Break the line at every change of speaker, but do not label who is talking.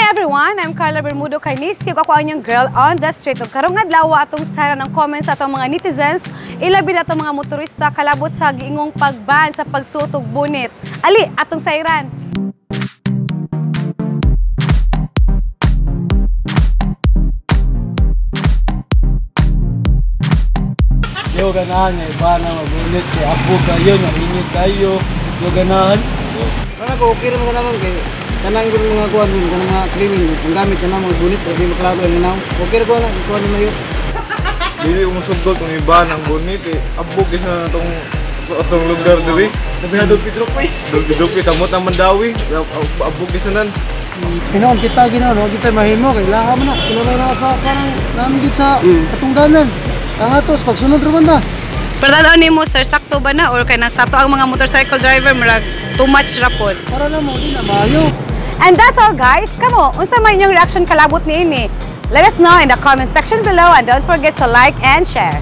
everyone! I'm Carla Bermudo Carnis. Kaya ako ang inyong girl on the street. O karong adlaw atong sara ng comments atong mga netizens. Ilabi na atong mga motorista kalabot sa giingong pagban sa pagsuot og bonnet. Ali, atong sayran.
Yo ganahan nga iba na magbunit kay abog kayo, nainit kayo. Yo ganahan.
Kana ko okay naman naman kay kanang gud mga kuan din kanang mga krimen ang gamit na mga bunit o di maklaro ni naw. Okay ra ko na kuan ni mayo.
Dili mo sugod kung iba ng bonnet abog isa na atong lugar diri.
Sabi na dupit-dupit pa.
Dugdugpi sa mot ang Mandawi, abog isa nan.
Sinoon kita ginaw no kita mahimo kay laha man na. Sunod na sa parang namgid sa katungdanan. Tangatos pagsunod ra man ta.
Pero tanaw nimo sir, sakto ba na or kay nasato ang mga motorcycle driver murag too much rapod?
Para na mo di na maayo.
And that's all guys. Kamo, unsa man inyong reaction kalabot niini? Let us know in the comment section below and don't forget to like and share.